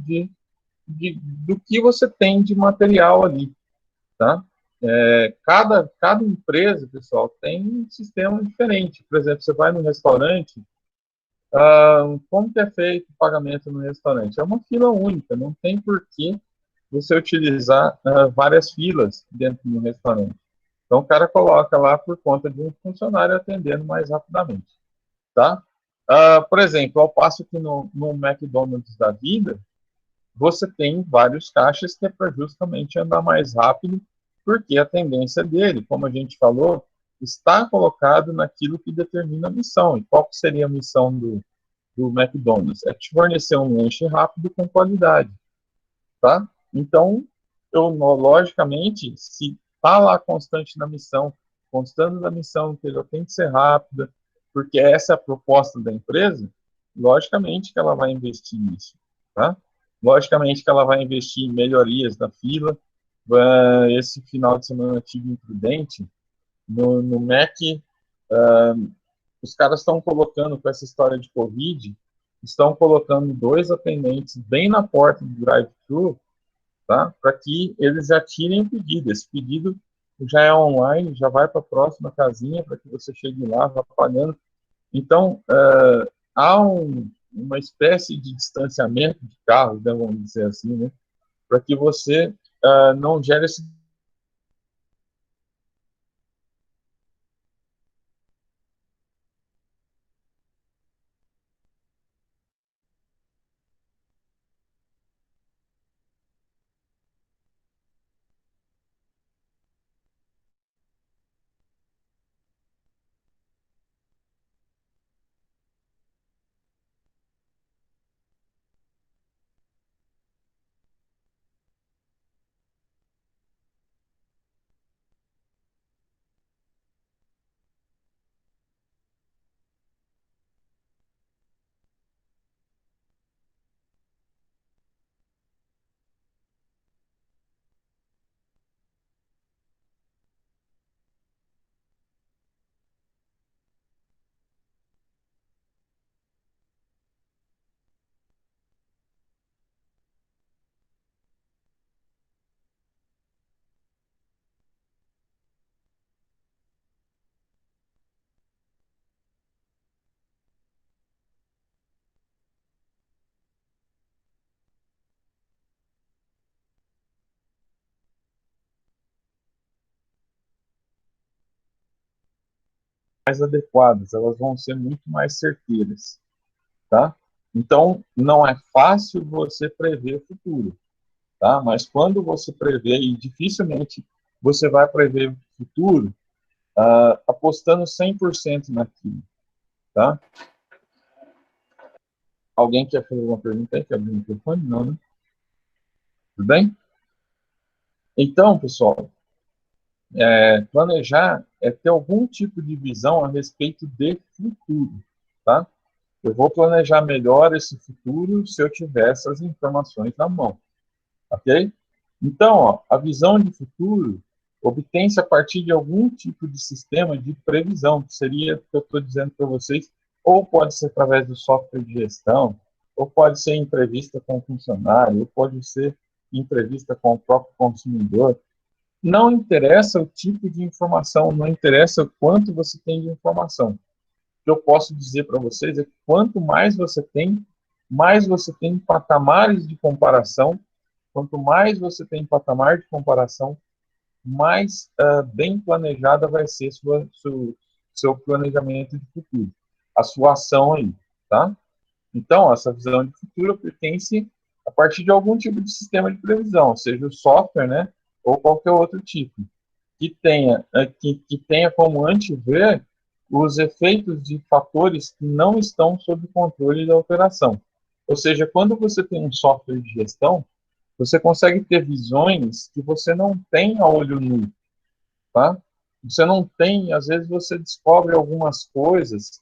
do que você tem de material ali, tá? Cada empresa, pessoal, tem um sistema diferente. Por exemplo, você vai no restaurante, como que é feito o pagamento no restaurante? É uma fila única, não tem por que você utilizar várias filas dentro do restaurante. Então, o cara coloca lá por conta de um funcionário atendendo mais rapidamente, tá? Por exemplo, ao passo que no McDonald's da vida, você tem vários caixas que é para justamente andar mais rápido, porque a tendência dele, como a gente falou, está colocado naquilo que determina a missão. E qual que seria a missão do McDonald's? É te fornecer um lanche rápido com qualidade, tá? Então, logicamente, se está lá constante na missão, constando da missão, que ela tem que ser rápida, porque essa é a proposta da empresa, logicamente que ela vai investir nisso, tá? Logicamente que ela vai investir em melhorias da fila. Esse final de semana eu tive imprudente no Mac, os caras estão colocando, com essa história de Covid, estão colocando 2 atendentes bem na porta do drive-thru, tá? Para que eles já tirem o pedido. Esse pedido já é online, já vai para a próxima casinha, para que você chegue lá, vá pagando. Então, há uma espécie de distanciamento de carros, né, vamos dizer assim, né, para que você não gere esse mais adequadas, elas vão ser muito mais certeiras, tá? Então, não é fácil você prever o futuro, tá? Mas quando você prevê, e dificilmente você vai prever o futuro apostando 100% naquilo, tá? Alguém quer fazer uma pergunta aí? Quer abrir o microfone? Não, né? Tudo bem? Então, pessoal, Planejar é ter algum tipo de visão a respeito de futuro, tá? Eu vou planejar melhor esse futuro se eu tiver essas informações na mão, ok? Então, ó, a visão de futuro obtém-se a partir de algum tipo de sistema de previsão, que seria o que eu estou dizendo para vocês, ou pode ser através do software de gestão, ou pode ser em entrevista com o funcionário, ou pode ser em entrevista com o próprio consumidor. Não interessa o tipo de informação, não interessa o quanto você tem de informação. O que eu posso dizer para vocês é que quanto mais você tem patamares de comparação. Quanto mais você tem patamar de comparação, mais bem planejada vai ser seu planejamento de futuro, a sua ação aí, tá? Então, essa visão de futuro pertence a partir de algum tipo de sistema de previsão, seja o software, né, ou qualquer outro tipo, que tenha como antever os efeitos de fatores que não estão sob controle da operação. Ou seja, quando você tem um software de gestão, você consegue ter visões que você não tem a olho nu, tá? Você não tem, às vezes você descobre algumas coisas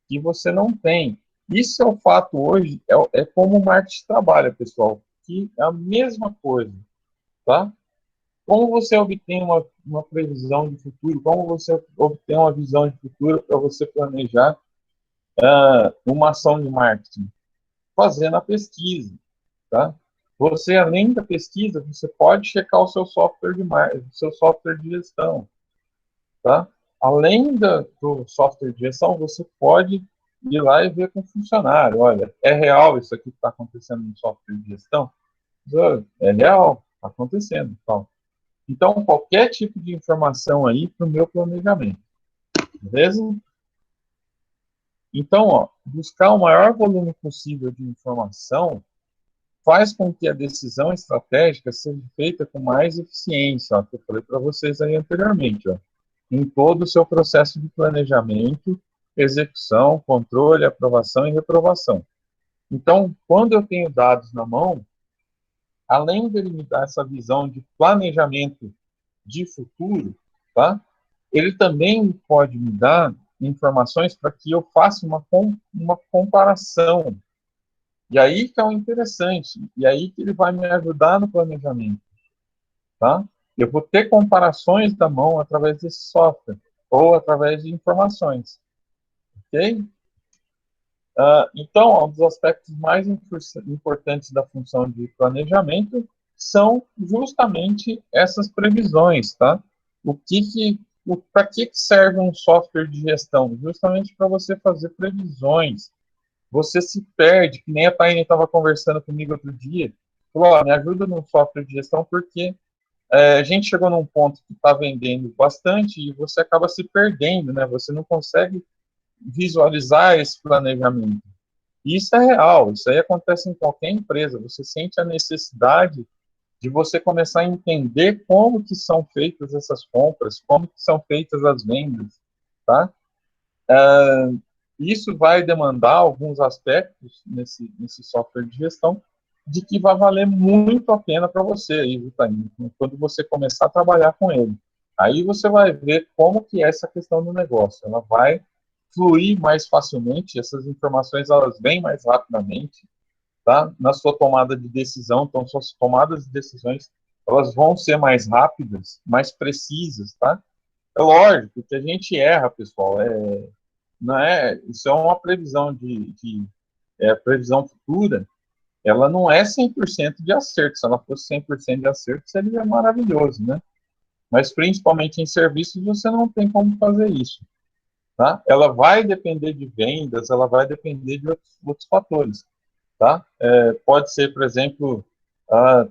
que você não tem. Isso é o fato hoje, é como o marketing trabalha, pessoal, que é a mesma coisa, tá? Como você obtém uma previsão de futuro, como você obtém uma visão de futuro para você planejar uma ação de marketing? Fazendo a pesquisa, tá? Você, além da pesquisa, você pode checar o seu software de marketing, seu software de gestão, tá? Além do software de gestão, você pode ir lá e ver com o funcionário. Olha, é real isso aqui que está acontecendo no software de gestão? É real, está acontecendo. Então, qualquer tipo de informação aí para o meu planejamento, beleza? Então, ó, buscar o maior volume possível de informação faz com que a decisão estratégica seja feita com mais eficiência, ó, que eu falei para vocês aí anteriormente, ó, em todo o seu processo de planejamento, execução, controle, aprovação e reprovação. Então, quando eu tenho dados na mão, além de ele me dar essa visão de planejamento de futuro, tá? Ele também pode me dar informações para que eu faça uma comparação. E aí que é o interessante, e aí que ele vai me ajudar no planejamento, tá? Eu vou ter comparações da mão através desse software, ou através de informações, ok? Então, um dos aspectos mais importantes da função de planejamento são justamente essas previsões, tá? Para que serve um software de gestão? Justamente para você fazer previsões. Você se perde, que nem a Taine estava conversando comigo outro dia, falou, me ajuda no software de gestão, porque a gente chegou num ponto que está vendendo bastante e você acaba se perdendo, né? Você não consegue visualizar esse planejamento. Isso é real, isso aí acontece em qualquer empresa. Você sente a necessidade de você começar a entender como que são feitas essas compras, como que são feitas as vendas, tá? Isso vai demandar alguns aspectos nesse software de gestão de que vai valer muito a pena para você aí, Vitaine, quando você começar a trabalhar com ele. Aí você vai ver como que é essa questão do negócio. Ela vai fluir mais facilmente, essas informações elas vêm mais rapidamente, tá? Na sua tomada de decisão, então suas tomadas de decisões elas vão ser mais rápidas, mais precisas, tá? É lógico que a gente erra, pessoal. Não é, isso é uma previsão previsão futura, ela não é 100% de acerto. Se ela fosse 100% de acerto, seria maravilhoso, né? Mas principalmente em serviços você não tem como fazer isso, tá? Ela vai depender de vendas, ela vai depender de outros fatores, tá? Pode ser, por exemplo,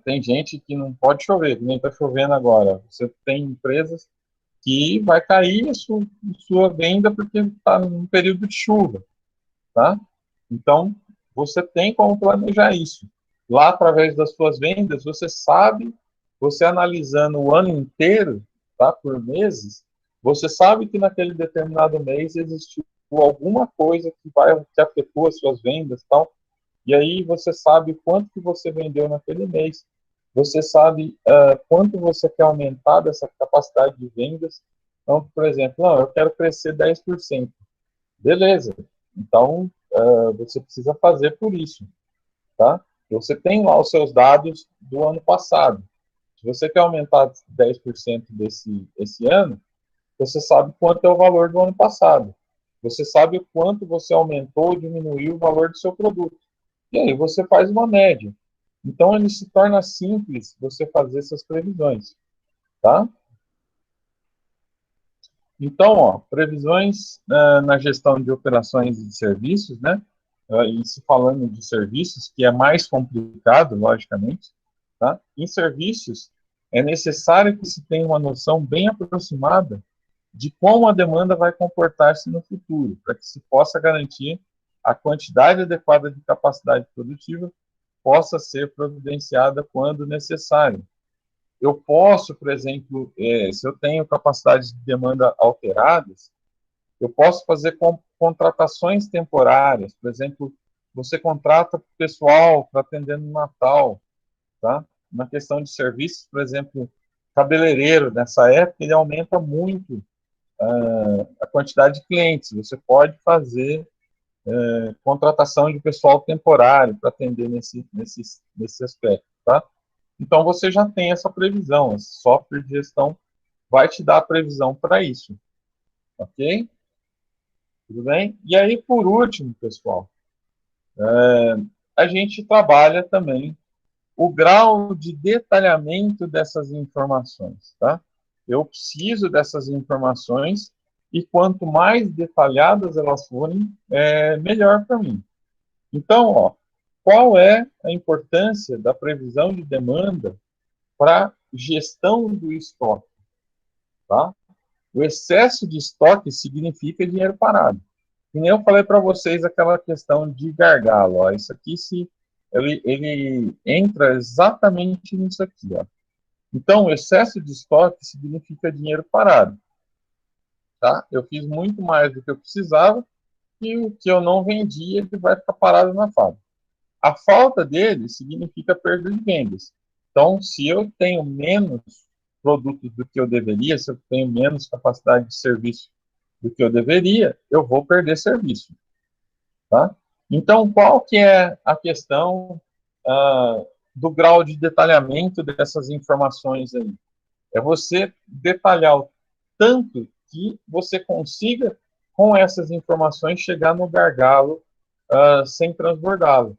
tem gente que não pode chover, que nem está chovendo agora. Você tem empresas que vai cair sua venda porque está num período de chuva, tá? Então, você tem como planejar isso. Lá, através das suas vendas, você sabe, você analisando o ano inteiro, tá, por meses, você sabe que naquele determinado mês existiu alguma coisa que afetou as suas vendas, tal, e aí você sabe quanto que você vendeu naquele mês. você sabe quanto você quer aumentar dessa capacidade de vendas. Então, por exemplo, não, eu quero crescer 10%. Beleza. Então, você precisa fazer por isso, tá? Você tem lá os seus dados do ano passado. Se você quer aumentar 10% esse ano, você sabe quanto é o valor do ano passado. Você sabe o quanto você aumentou ou diminuiu o valor do seu produto. E aí você faz uma média. Então, ele se torna simples você fazer essas previsões, tá? Então, ó, previsões na gestão de operações e de serviços, né? E se falando de serviços, que é mais complicado, logicamente, tá? Em serviços, é necessário que se tenha uma noção bem aproximada de como a demanda vai comportar-se no futuro, para que se possa garantir a quantidade adequada de capacidade produtiva possa ser providenciada quando necessário. Eu posso, por exemplo, se eu tenho capacidades de demanda alteradas, eu posso fazer contratações temporárias. Por exemplo, você contrata pessoal para atender no Natal, tá? Na questão de serviços, por exemplo, cabeleireiro, nessa época, ele aumenta muito a quantidade de clientes. Você pode fazer contratação de pessoal temporário para atender nesse aspecto, tá? Então, você já tem essa previsão. Esse software de gestão vai te dar a previsão para isso, ok? Tudo bem? E aí, por último, pessoal, a gente trabalha também o grau de detalhamento dessas informações, tá? Eu preciso dessas informações e quanto mais detalhadas elas forem, melhor para mim. Então, ó, qual é a importância da previsão de demanda para gestão do estoque, tá? O excesso de estoque significa dinheiro parado. E nem eu falei para vocês aquela questão de gargalo, ó, isso aqui ele entra exatamente nisso aqui, ó. Então, o excesso de estoque significa dinheiro parado, tá? Eu fiz muito mais do que eu precisava e o que eu não vendi, ele vai ficar parado na fábrica. A falta dele significa perda de vendas. Então, se eu tenho menos produtos do que eu deveria, se eu tenho menos capacidade de serviço do que eu deveria, eu vou perder serviço, tá? Então, qual que é a questão do grau de detalhamento dessas informações aí? É você detalhar o tanto que você consiga, com essas informações, chegar no gargalo sem transbordá-lo,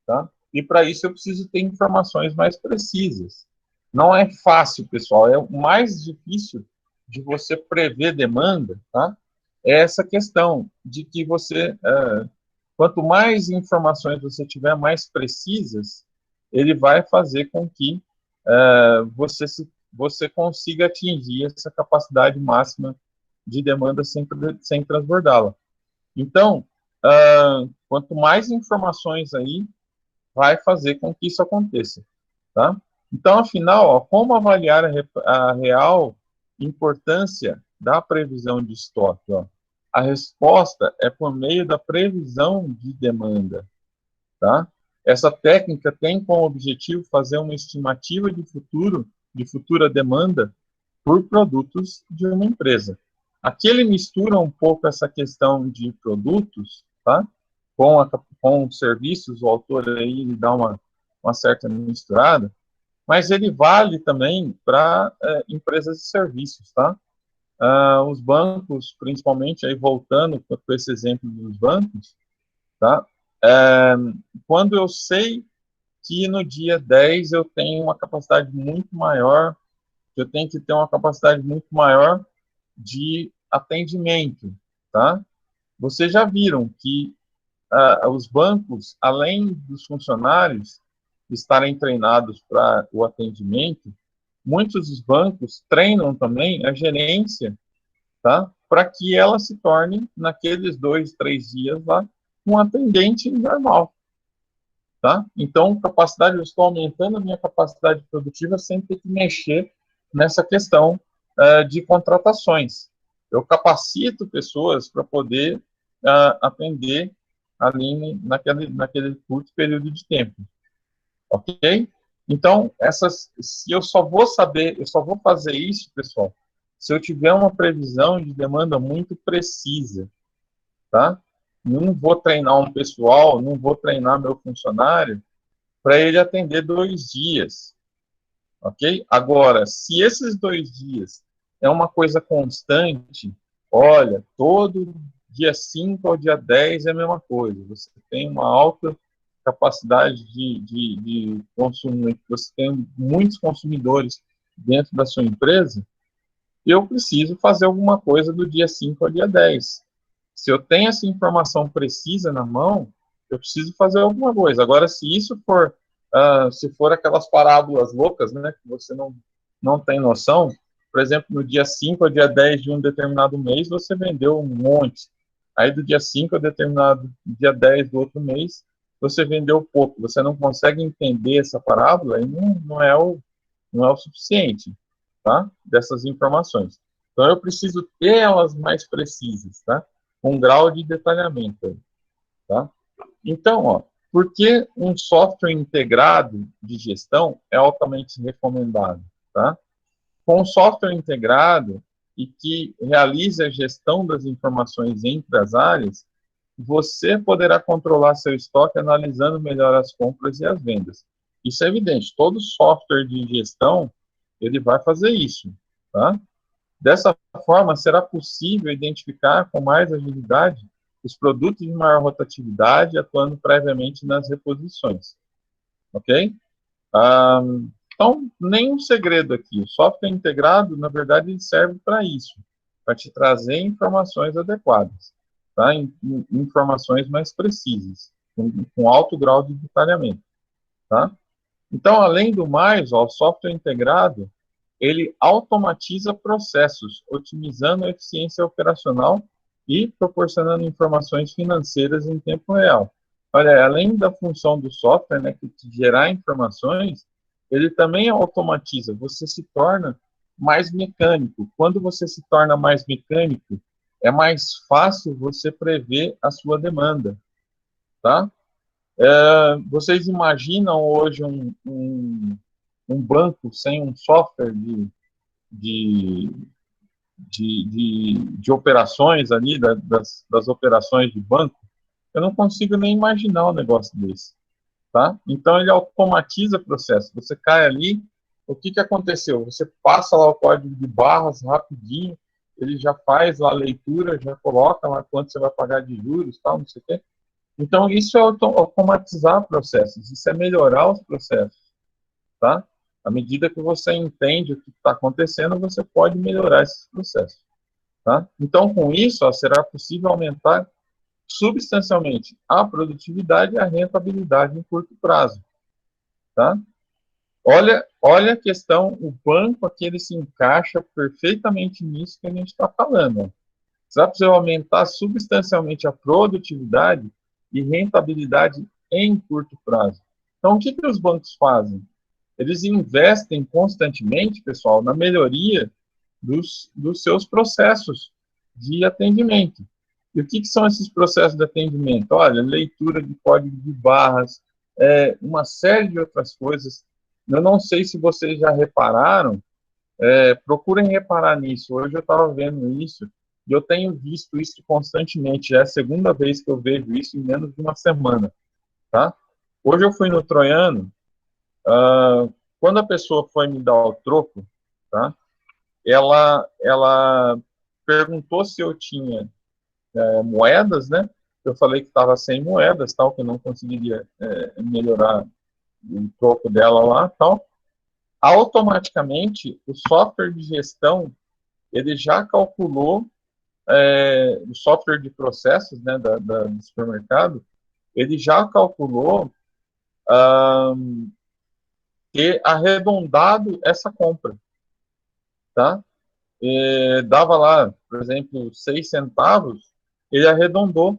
tá? E para isso eu preciso ter informações mais precisas. Não é fácil, pessoal. É o mais difícil de você prever demanda, tá? É essa questão de que você, quanto mais informações você tiver mais precisas, ele vai fazer com que você consiga atingir essa capacidade máxima de demanda sem transbordá-la. Então, quanto mais informações aí, vai fazer com que isso aconteça, tá? Então, afinal, ó, como avaliar a real importância da previsão de estoque? Ó? A resposta é por meio da previsão de demanda, tá? Essa técnica tem como objetivo fazer uma estimativa de futura demanda por produtos de uma empresa. Aqui ele mistura um pouco essa questão de produtos, tá? Com serviços, o autor aí ele dá uma certa misturada, mas ele vale também para empresas de serviços, tá? Os bancos, principalmente, aí voltando para esse exemplo dos bancos, tá? Quando eu sei que no dia 10 eu tenho uma capacidade muito maior, eu tenho que ter uma capacidade muito maior de atendimento, tá? Vocês já viram que os bancos, além dos funcionários estarem treinados para o atendimento, muitos dos bancos treinam também a gerência, tá? Para que ela se torne, naqueles 2, 3 dias lá, um atendente normal, tá? Então, capacidade, eu estou aumentando a minha capacidade produtiva sem ter que mexer nessa questão de contratações. Eu capacito pessoas para poder atender ali naquele curto período de tempo, ok? Então, se eu só vou saber, eu só vou fazer isso, pessoal, se eu tiver uma previsão de demanda muito precisa, tá? Não vou treinar um pessoal, não vou treinar meu funcionário para ele atender 2 dias, ok? Agora, se esses 2 dias é uma coisa constante, olha, todo dia 5 ao dia 10 é a mesma coisa. Você tem uma alta capacidade de consumo, você tem muitos consumidores dentro da sua empresa, eu preciso fazer alguma coisa do dia 5 ao dia 10. Se eu tenho essa informação precisa na mão, eu preciso fazer alguma coisa. Agora, se isso for, se for aquelas parábolas loucas, né, que você não tem noção, por exemplo, no dia 5 ao dia 10 de um determinado mês, você vendeu um monte. Aí, do dia 5 ao determinado dia 10 do outro mês, você vendeu pouco. Você não consegue entender essa parábola, aí não é o suficiente, tá? Dessas informações. Então, eu preciso ter elas mais precisas, tá? Com grau de detalhamento, tá? Então, ó, por que um software integrado de gestão é altamente recomendado, tá? Com um software integrado e que realize a gestão das informações entre as áreas, você poderá controlar seu estoque analisando melhor as compras e as vendas. Isso é evidente, todo software de gestão, ele vai fazer isso, tá? Dessa forma, será possível identificar com mais agilidade os produtos de maior rotatividade, atuando previamente nas reposições, ok? Ah, então, nenhum segredo aqui. O software integrado, na verdade, ele serve para isso, para te trazer informações adequadas, tá? Informações mais precisas, com alto grau de detalhamento, tá? Então, além do mais, ó, o software integrado, ele automatiza processos, otimizando a eficiência operacional e proporcionando informações financeiras em tempo real. Olha, além da função do software, né, que te gerar informações, ele também automatiza, você se torna mais mecânico. Quando você se torna mais mecânico, é mais fácil você prever a sua demanda, tá? Vocês imaginam hoje um banco sem um software de, de operações ali, das operações de banco? Eu não consigo nem imaginar um negócio desse, tá? Então, ele automatiza o processo. Você cai ali, o que aconteceu? Você passa lá o código de barras rapidinho, ele já faz lá a leitura, já coloca lá quanto você vai pagar de juros, tal, não sei o quê. Então, isso é automatizar processos, isso é melhorar os processos, tá? À medida que você entende o que está acontecendo, você pode melhorar esses processos, tá? Então, com isso, ó, será possível aumentar substancialmente a produtividade e a rentabilidade em curto prazo, tá? Olha a questão, o banco aqui ele se encaixa perfeitamente nisso que a gente está falando, ó. Será possível aumentar substancialmente a produtividade e rentabilidade em curto prazo. Então, o que os bancos fazem? Eles investem constantemente, pessoal, na melhoria dos seus processos de atendimento. E o que são esses processos de atendimento? Olha, leitura de código de barras, uma série de outras coisas. Eu não sei se vocês já repararam, procurem reparar nisso. Hoje eu estava vendo isso, e eu tenho visto isso constantemente. Já é a segunda vez que eu vejo isso em menos de uma semana, tá? Hoje eu fui no Troiano, quando a pessoa foi me dar o troco, tá? Ela perguntou se eu tinha moedas, né? Eu falei que estava sem moedas, tal, que eu não conseguiria melhorar o troco dela lá, tal. Automaticamente, o software de gestão, ele já calculou, o software de processos, né, do supermercado, ele já calculou ter arredondado essa compra, tá? Dava lá, por exemplo, 6 centavos, ele arredondou,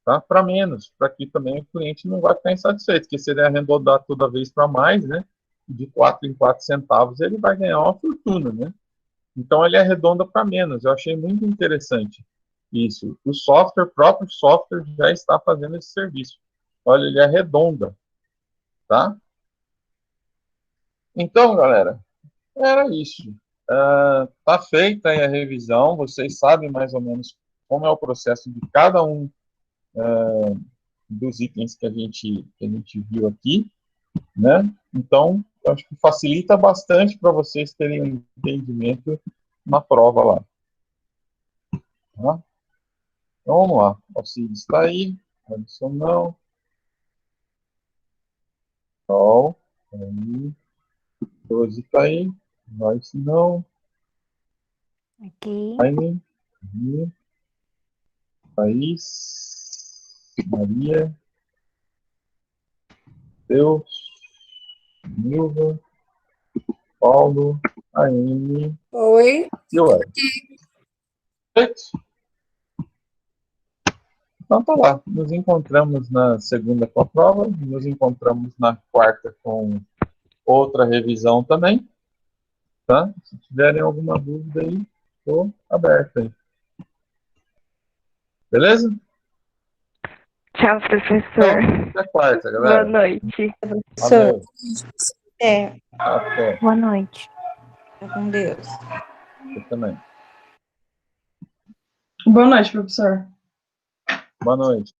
tá, para menos, para que também o cliente não vai ficar insatisfeito, porque se ele arredondar toda vez para mais, né, de 4 em 4 centavos, ele vai ganhar uma fortuna, né? Então, ele arredonda para menos. Eu achei muito interessante isso. O próprio software já está fazendo esse serviço. Olha, ele arredonda, tá? Então, galera, era isso. Tá feita aí a revisão, vocês sabem mais ou menos como é o processo de cada um dos itens que a gente viu aqui, né? Então, eu acho que facilita bastante para vocês terem um entendimento na prova lá. Tá? Então, vamos lá. Alcides está aí, Alisson não. Sol, tá aí. 12 está aí, Joyce não. Aqui. Aine, aí. Thaís, Maria, Deus, Nilva, Paulo, Aine Oi. e o Ed. Perfeito? Então tá lá. Nos encontramos na segunda com a prova, nos encontramos na quarta com outra revisão também. Tá? Se tiverem alguma dúvida aí, estou aberto aí. Beleza? Tchau, professor. Então, até quarta, Boa galera. noite. Professor, Valeu. Até. Boa noite. fica com Deus. Você também. Boa noite, professor. Boa noite.